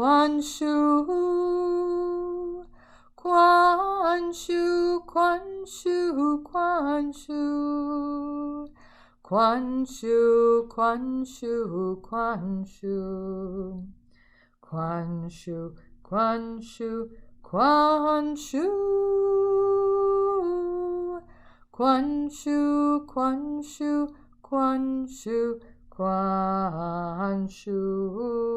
Quan Shu, Quan Shu, Quan Shu, Quan Shu, Quan Shu, Quan Shu, Quan Shu, Quan Shu, Quan Shu, Quan Shu, Quan Shu, Quan Shu, Quan Shu, Quan Shu.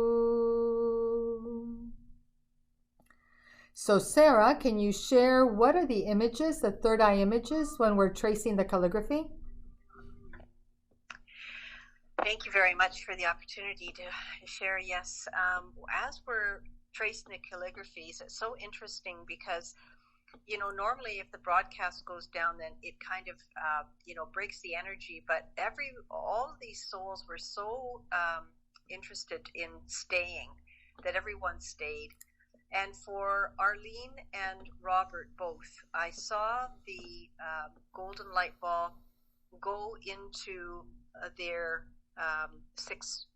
So Sarah, can you share what are the images, the third eye images, when we're tracing the calligraphy? Thank you very much for the opportunity to share. Yes, as we're tracing the calligraphies, it's so interesting because, you know, normally if the broadcast goes down, then it kind of, breaks the energy. But all of these souls were so interested in staying that everyone stayed. And for Arlene and Robert both, I saw the golden light ball go into their sixth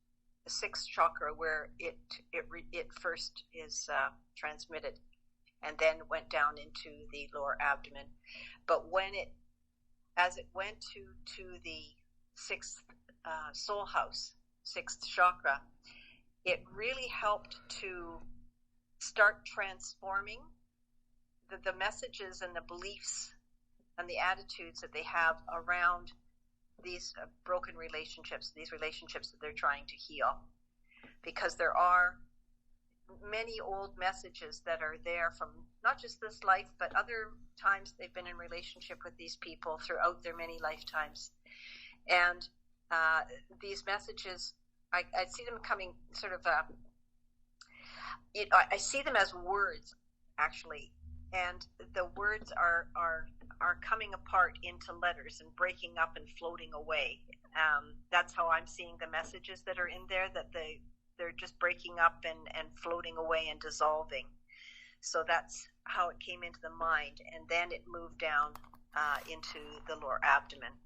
chakra, where it first is transmitted, and then went down into the lower abdomen. But as it went to the sixth soul house, sixth chakra, it really helped to start transforming the messages and the beliefs and the attitudes that they have around these broken relationships, these relationships that they're trying to heal. Because there are many old messages that are there from not just this life, but other times they've been in relationship with these people throughout their many lifetimes. And these messages, I see them coming sort of, I see them as words, actually. And the words are coming apart into letters and breaking up and floating away. That's how I'm seeing the messages that are in there, that they're just breaking up and floating away and dissolving. So that's how it came into the mind, and then it moved down into the lower abdomen.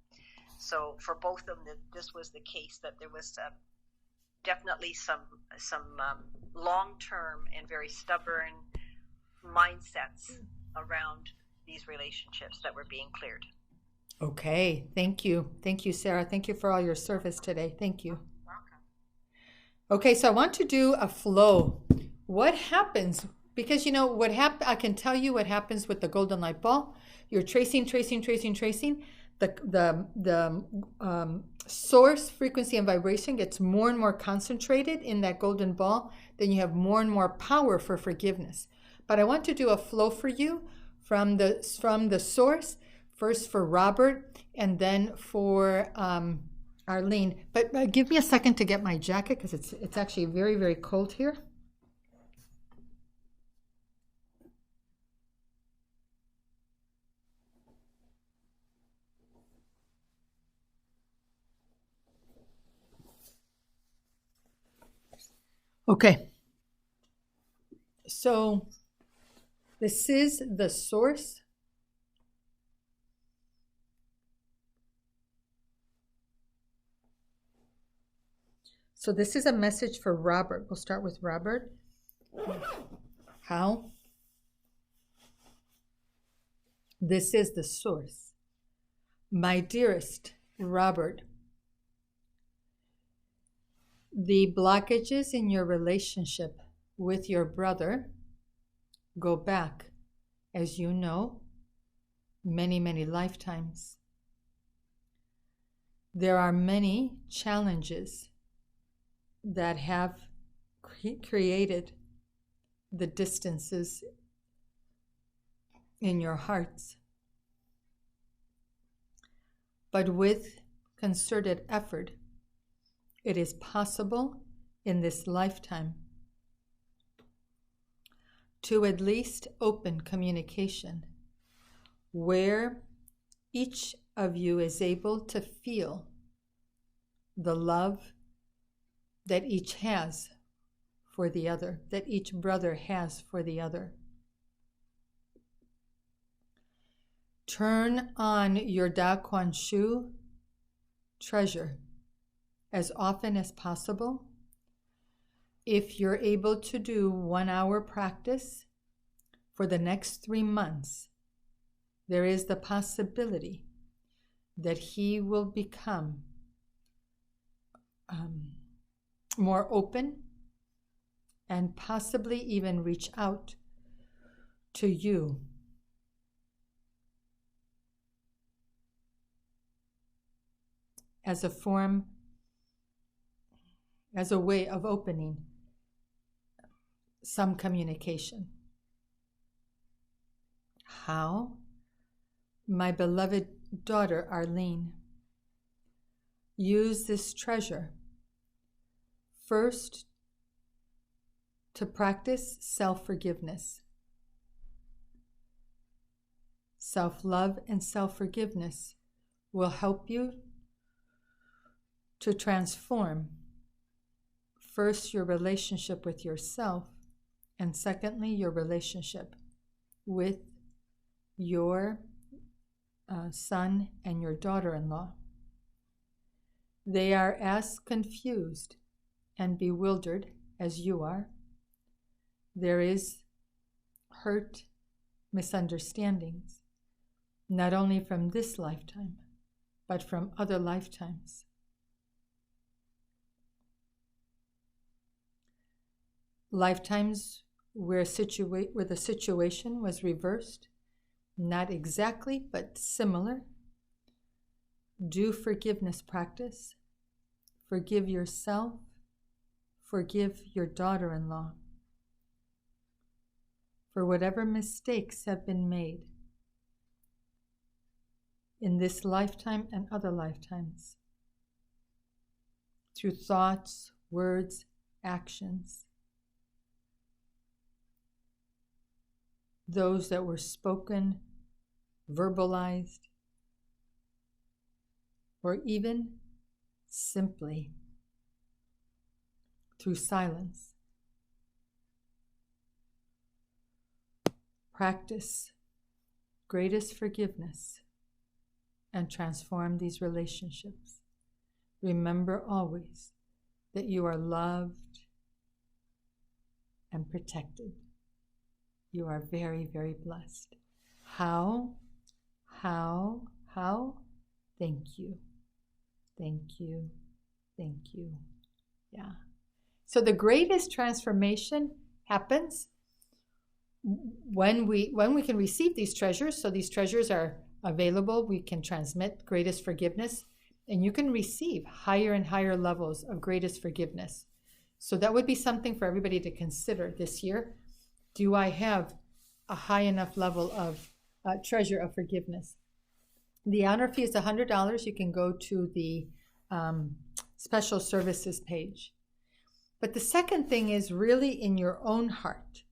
So for both of them, this was the case, that there was definitely some long-term and very stubborn mindsets around these relationships that were being cleared. Okay, thank you, Sarah. Thank you for all your service today. Thank you. Okay, so I want to do a flow. What happens? Because you know what happens. I can tell you what happens with the golden light ball. You're tracing. The source frequency and vibration gets more and more concentrated in that golden ball. Then you have more and more power for forgiveness. But I want to do a flow for you from the source. First for Robert, and then for Arlene. But give me a second to get my jacket, because it's actually very, very cold here. Okay. So this is the source. So this is a message for Robert. We'll start with Robert. How? This is the source. My dearest Robert, the blockages in your relationship with your brother go back, as you know, many, many lifetimes. There are many challenges that have created the distances in your hearts. But with concerted effort, it is possible in this lifetime to at least open communication where each of you is able to feel the love that each has for the other, that each brother has for the other. Turn on your Da Kuan Shu treasure as often as possible if you're able to do 1 hour practice for the next 3 months, there is the possibility that he will become more open and possibly even reach out to you as a form, as a way of opening some communication. How? My beloved daughter, Arlene, use this treasure first to practice self-forgiveness. Self-love and self-forgiveness will help you to transform first your relationship with yourself, and secondly your relationship with your son and your daughter-in-law. They are as confused and bewildered as you are. There is hurt, misunderstandings, not only from this lifetime, but from other lifetimes. Lifetimes where the situation was reversed, not exactly, but similar. Do forgiveness practice. Forgive yourself. Forgive your daughter-in-law for whatever mistakes have been made in this lifetime and other lifetimes, through thoughts, words, actions, those that were spoken, verbalized, or even simply through silence. Practice greatest forgiveness and transform these relationships. Remember always that you are loved and protected. You are very, very blessed. How? Thank you. Thank you. Thank you. Yeah. So the greatest transformation happens when we can receive these treasures. So these treasures are available. We can transmit greatest forgiveness, and you can receive higher and higher levels of greatest forgiveness. So that would be something for everybody to consider this year. Do I have a high enough level of treasure of forgiveness? The honor fee is $100. You can go to the special services page. But the second thing is really in your own heart.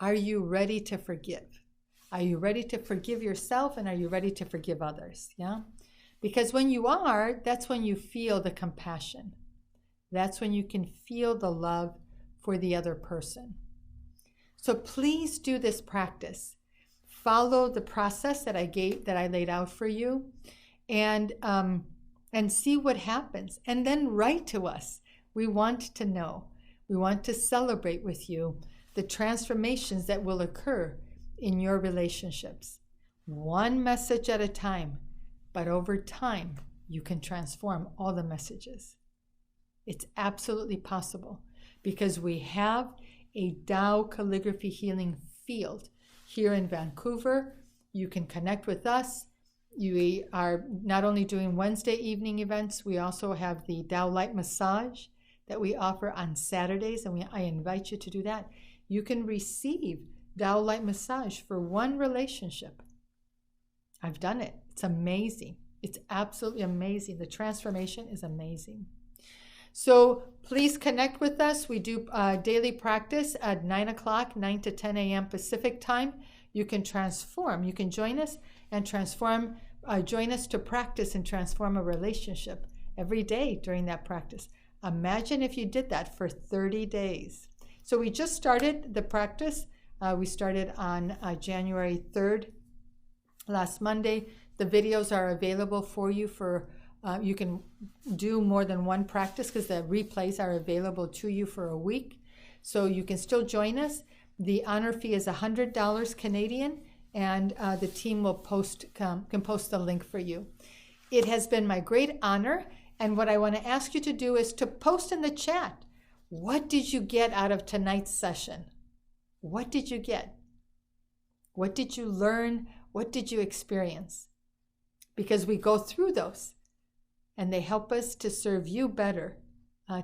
Are you ready to forgive? Are you ready to forgive yourself, and are you ready to forgive others? Yeah? Because when you are, that's when you feel the compassion. That's when you can feel the love for the other person. So please do this practice. Follow the process that I laid out for you, and see what happens. And then write to us. We want to know. We want to celebrate with you the transformations that will occur in your relationships. One message at a time, but over time, you can transform all the messages. It's absolutely possible because we have a Tao calligraphy healing field here in Vancouver. You can connect with us. We are not only doing Wednesday evening events, we also have the Tao Light Massage that we offer on Saturdays, and I invite you to do that. You can receive Tao Light Massage for one relationship. I've done it. It's amazing. It's absolutely amazing. The transformation is amazing. So please connect with us. We do daily practice at 9 o'clock, 9 to 10 a.m. Pacific time. You can transform. You can join us and transform. Join us to practice and transform a relationship every day during that practice. Imagine if you did that for 30 days. So we just started the practice. We started on January 3rd, last Monday. The videos are available for you for, you can do more than one practice because the replays are available to you for a week. So you can still join us. The honor fee is $100 Canadian, and the team will can post the link for you. It has been my great honor, and what I want to ask you to do is to post in the chat. What did you get out of tonight's session? What did you get? What did you learn? What did you experience? Because we go through those, and they help us to serve you better,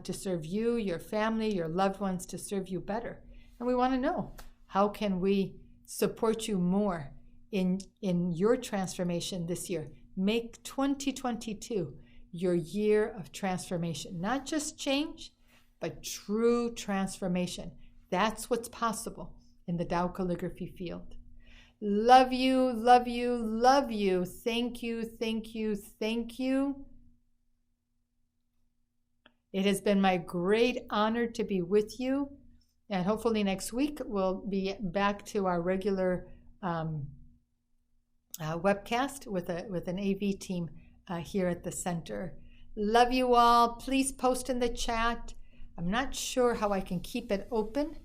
to serve you, your family, your loved ones, to serve you better. And we want to know, how can we support you more in your transformation this year? Make 2022 your year of transformation. Not just change, but true transformation. That's what's possible in the Tao calligraphy field. Love you, love you, love you. Thank you, thank you, thank you. It has been my great honor to be with you. And hopefully next week we'll be back to our regular webcast with an AV team here at the center. Love you all. Please post in the chat. I'm not sure how I can keep it open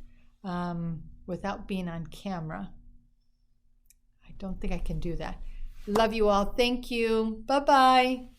without being on camera. I don't think I can do that. Love you all. Thank you. Bye-bye.